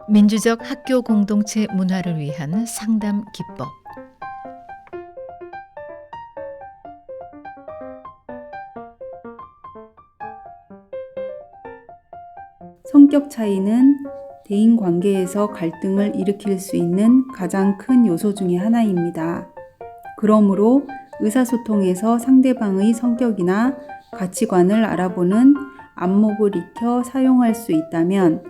민주적 학교 공동체 문화를 위한 상담 기법. 성격 차이는 대인 관계에서 갈등을 일으킬 수 있는 가장 큰 요소 중의 하나입니다. 그러므로 의사소통에서 상대방의 성격이나 가치관을 알아보는 안목을 익혀 사용할 수 있다면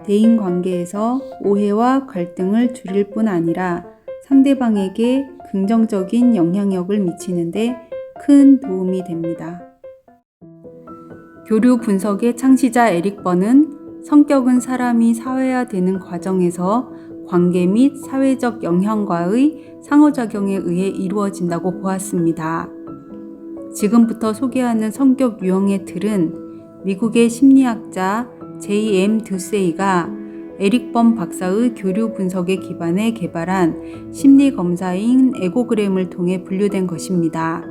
대인 관계에서 오해와 갈등을 줄일 뿐 아니라 상대방에게 긍정적인 영향력을 미치는데 큰 도움이 됩니다. 교류 분석의 창시자 에릭 번은 성격은 사람이 사회화되는 과정에서 관계 및 사회적 영향과의 상호작용에 의해 이루어진다고 보았습니다. 지금부터 소개하는 성격 유형의 틀은 미국의 심리학자 J.M. 듀세이가 에릭 번 박사의 교류 분석에 기반해 개발한 심리 검사인 에고그램을 통해 분류된 것입니다.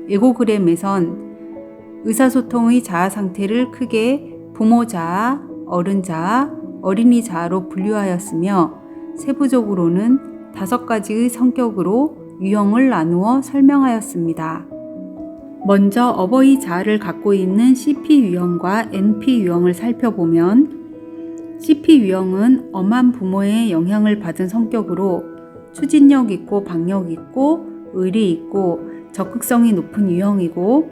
에고그램에선 의사소통의 자아 상태를 크게 부모 자아, 어른 자아, 어린이 자아로 분류하였으며 세부적으로는 5가지의 성격으로 유형을 나누어 설명하였습니다. 먼저 어버이 자아를 갖고 있는 CP 유형과 NP 유형을 살펴보면 CP 유형은 엄한 부모의 영향을 받은 성격으로 추진력 있고 박력 있고 의리 있고 적극성이 높은 유형이고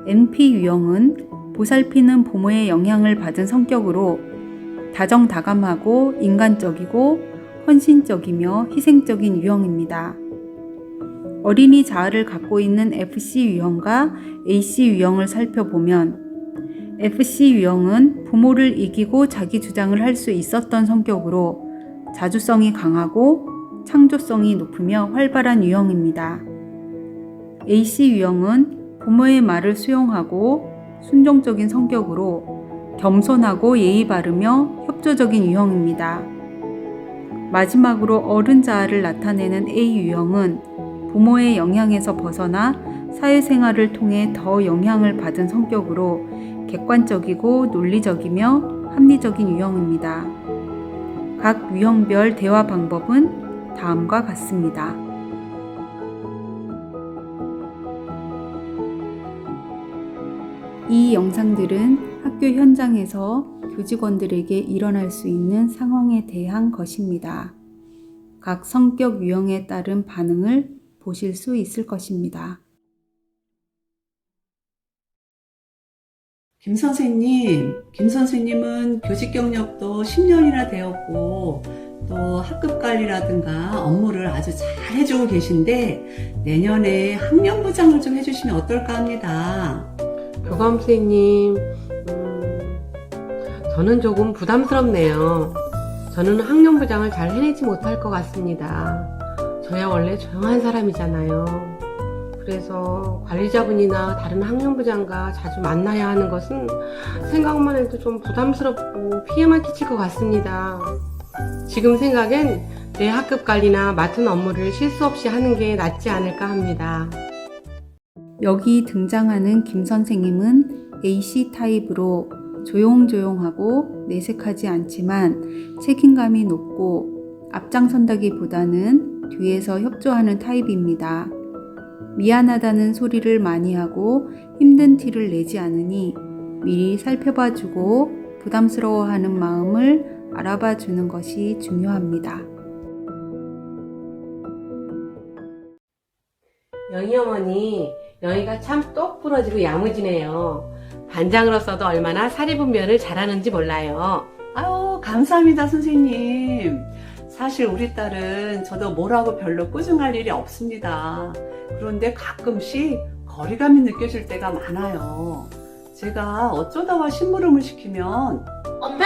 NP 유형은 보살피는 부모의 영향을 받은 성격으로 다정다감하고 인간적이고 헌신적이며 희생적인 유형입니다. 어린이 자아를 갖고 있는 FC 유형과 AC 유형을 살펴보면 FC 유형은 부모를 이기고 자기 주장을 할 수 있었던 성격으로 자주성이 강하고 창조성이 높으며 활발한 유형입니다. AC 유형은 부모의 말을 수용하고 순종적인 성격으로 겸손하고 예의 바르며 협조적인 유형입니다. 마지막으로 어른 자아를 나타내는 A 유형은 부모의 영향에서 벗어나 사회생활을 통해 더 영향을 받은 성격으로 객관적이고 논리적이며 합리적인 유형입니다. 각 유형별 대화 방법은 다음과 같습니다. 이 영상들은 학교 현장에서 교직원들에게 일어날 수 있는 상황에 대한 것입니다. 각 성격 유형에 따른 반응을 보실 수 있을 것입니다. 김 선생님은 교직 경력도 10년이나 되었고 또 학급 관리라든가 업무를 아주 잘 해주고 계신데 내년에 학년부장을 좀 해주시면 어떨까 합니다. 교감 선생님, 저는 조금 부담스럽네요. 저는 학년부장을 잘 해내지 못할 것 같습니다. 저야 원래 조용한 사람이잖아요. 그래서 관리자분이나 다른 학년부장과 자주 만나야 하는 것은 생각만 해도 좀 부담스럽고 피해만 끼칠 것 같습니다. 지금 생각엔 내 학급 관리나 맡은 업무를 실수 없이 하는 게 낫지 않을까 합니다. 여기 등장하는 김 선생님은 AC 타입으로 조용조용하고 내색하지 않지만 책임감이 높고 앞장선다기보다는 뒤에서 협조하는 타입입니다. 미안하다는 소리를 많이 하고 힘든 티를 내지 않으니 미리 살펴봐주고 부담스러워하는 마음을 알아봐주는 것이 중요합니다. 영희 어머니, 영희가 참 똑 부러지고 야무지네요. 반장으로서도 얼마나 사리분별을 잘하는지 몰라요. 아유, 감사합니다, 선생님. 사실 우리 딸은 저도 뭐라고 별로 꾸중할 일이 없습니다. 그런데 가끔씩 거리감이 느껴질 때가 많아요. 제가 어쩌다가 심부름을 시키면 엄마,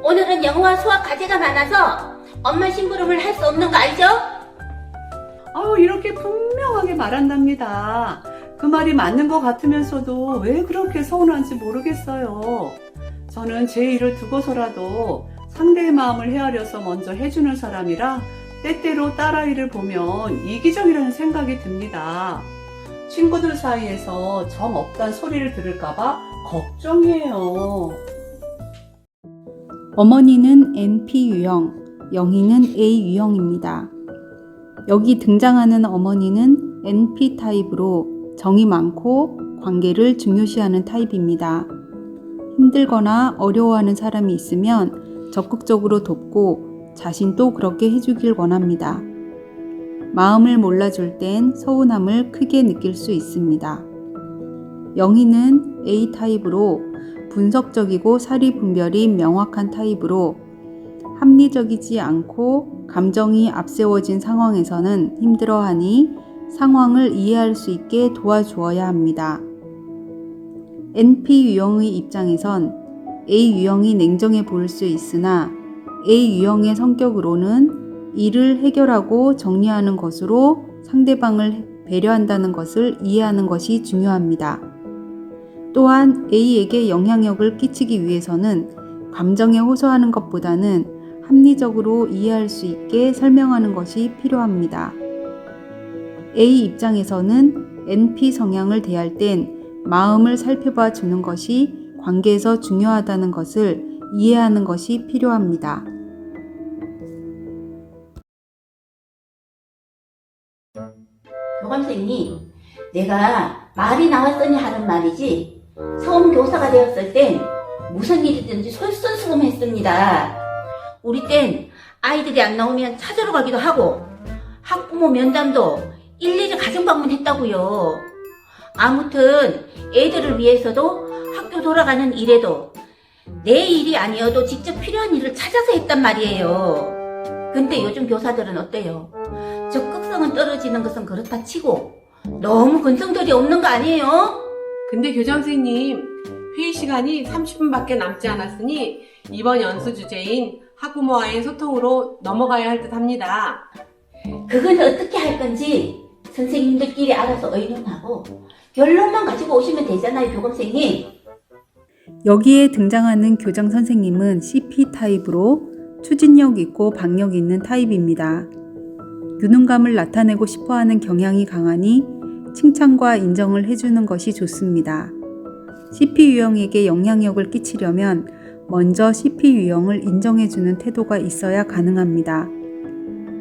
오늘은 영어와 수학 과제가 많아서 엄마 심부름을 할 수 없는 거 알죠? 아유, 이렇게 분명하게 말한답니다. 그 말이 맞는 것 같으면서도 왜 그렇게 서운한지 모르겠어요. 저는 제 일을 두고서라도 상대의 마음을 헤아려서 먼저 해주는 사람이라 때때로 딸아이를 보면 이기적이라는 생각이 듭니다. 친구들 사이에서 정 없단 소리를 들을까봐 걱정이에요. 어머니는 NP 유형, 영희는 A 유형입니다. 여기 등장하는 어머니는 NP 타입으로 정이 많고 관계를 중요시하는 타입입니다. 힘들거나 어려워하는 사람이 있으면 적극적으로 돕고 자신도 그렇게 해주길 원합니다. 마음을 몰라줄 땐 서운함을 크게 느낄 수 있습니다. 영희는 A 타입으로 분석적이고 사리 분별이 명확한 타입으로 합리적이지 않고 감정이 앞세워진 상황에서는 힘들어하니 상황을 이해할 수 있게 도와주어야 합니다. NP 유형의 입장에선 A 유형이 냉정해 보일 수 있으나 A 유형의 성격으로는 일을 해결하고 정리하는 것으로 상대방을 배려한다는 것을 이해하는 것이 중요합니다. 또한 A에게 영향력을 끼치기 위해서는 감정에 호소하는 것보다는 합리적으로 이해할 수 있게 설명하는 것이 필요합니다. A 입장에서는 NP 성향을 대할 땐 마음을 살펴봐 주는 것이 관계에서 중요하다는 것을 이해하는 것이 필요합니다. 교감생님, 내가 말이 나왔으니 하는 말이지 처음 교사가 되었을 땐 무슨 일이든지 솔선수범했습니다. 우리 땐 아이들이 안 나오면 찾으러 가기도 하고 학부모 면담도 일일이 가정방문했다고요. 아무튼 애들을 위해서도 학교 돌아가는 일에도 내 일이 아니어도 직접 필요한 일을 찾아서 했단 말이에요. 근데 요즘 교사들은 어때요? 적극성은 떨어지는 것은 그렇다 치고 너무 근성들이 없는 거 아니에요? 근데 교장선생님, 회의 시간이 30분밖에 남지 않았으니 이번 연수 주제인 학부모와의 소통으로 넘어가야 할 듯 합니다. 그건 어떻게 할 건지 선생님들끼리 알아서 의논하고 결론만 가지고 오시면 되잖아요, 교감생님. 여기에 등장하는 교장 선생님은 CP 타입으로 추진력 있고 박력 있는 타입입니다. 유능감을 나타내고 싶어하는 경향이 강하니 칭찬과 인정을 해주는 것이 좋습니다. CP 유형에게 영향력을 끼치려면 먼저 CP 유형을 인정해주는 태도가 있어야 가능합니다.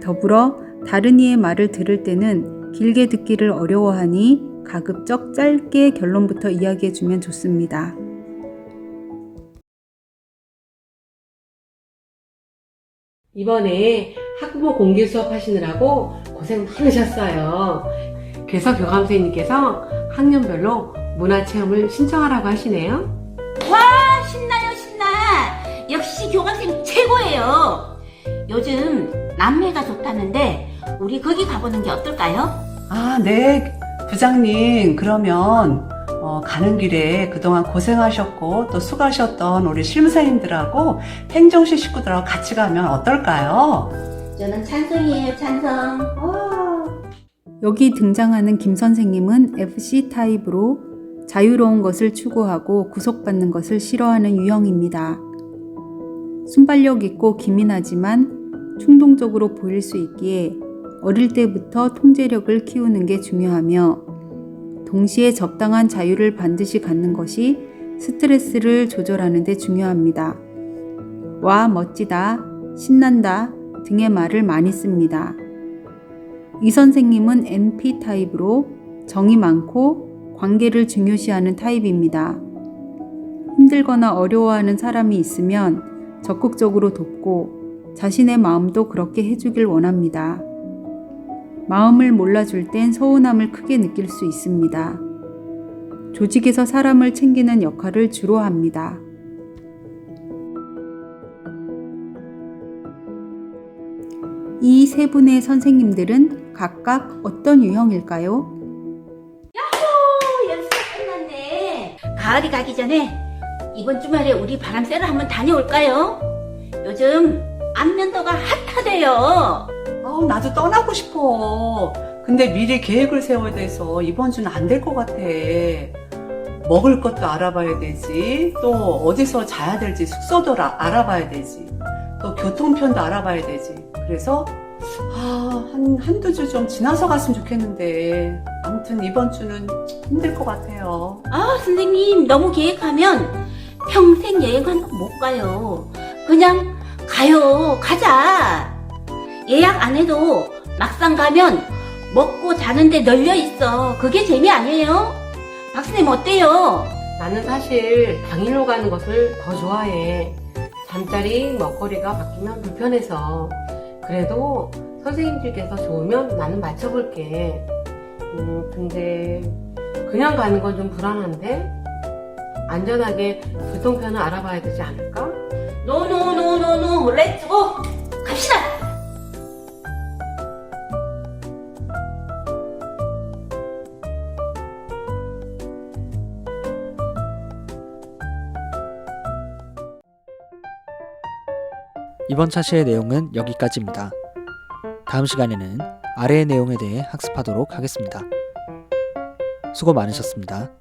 더불어 다른 이의 말을 들을 때는 길게 듣기를 어려워하니 가급적 짧게 결론부터 이야기해주면 좋습니다. 이번에 학부모 공개 수업 하시느라고 고생 많으셨어요. 그래서 교감선생님께서 학년별로 문화체험을 신청하라고 하시네요. 신나요, 신나. 역시 교감생님 최고예요. 요즘 남매가 좋다는데 우리 거기 가보는 게 어떨까요? 아, 네. 부장님, 그러면 가는 길에 그동안 고생하셨고 또 수고하셨던 우리 실무사님들하고 행정실 식구들하고 같이 가면 어떨까요? 저는 찬성이에요, 찬성. 여기 등장하는 김 선생님은 FC 타입으로 자유로운 것을 추구하고 구속받는 것을 싫어하는 유형입니다. 순발력 있고 기민하지만 충동적으로 보일 수 있기에 어릴 때부터 통제력을 키우는 게 중요하며 동시에 적당한 자유를 반드시 갖는 것이 스트레스를 조절하는 데 중요합니다. 와, 멋지다, 신난다 등의 말을 많이 씁니다. 이 선생님은 NP 타입으로 정이 많고 관계를 중요시하는 타입입니다. 힘들거나 어려워하는 사람이 있으면 적극적으로 돕고 자신의 마음도 그렇게 해주길 원합니다. 마음을 몰라줄 땐 서운함을 크게 느낄 수 있습니다. 조직에서 사람을 챙기는 역할을 주로 합니다. 이 세 분의 선생님들은 각각 어떤 유형일까요? 연수가 끝났네. 가을이 가기 전에 이번 주말에 우리 바람 쐬러 한번 다녀올까요? 요즘 안면도가 핫하대요. 나도 떠나고 싶어. 근데 미리 계획을 세워야 돼서 이번 주는 안 될 것 같아. 먹을 것도 알아봐야 되지. 또 어디서 자야 될지 숙소도 알아봐야 되지. 또 교통편도 알아봐야 되지. 그래서 한두 주 좀 지나서 갔으면 좋겠는데 아무튼 이번 주는 힘들 것 같아요. 선생님 너무 계획하면 평생 여행 한 번 못 가요. 그냥 가요. 가자. 예약 안 해도 막상 가면 먹고 자는데 널려 있어. 그게 재미 아니에요? 박스님 어때요? 나는 사실 당일로 가는 것을 더 좋아해. 잠자리, 먹거리가 바뀌면 불편해서. 그래도 선생님들께서 좋으면 나는 맞춰볼게. 근데 그냥 가는 건 좀 불안한데? 안전하게 교통편을 알아봐야 되지 않을까? 노노노노노 렛츠고 갑시다. 이번 차시의 내용은 여기까지입니다. 다음 시간에는 아래의 내용에 대해 학습하도록 하겠습니다. 수고 많으셨습니다.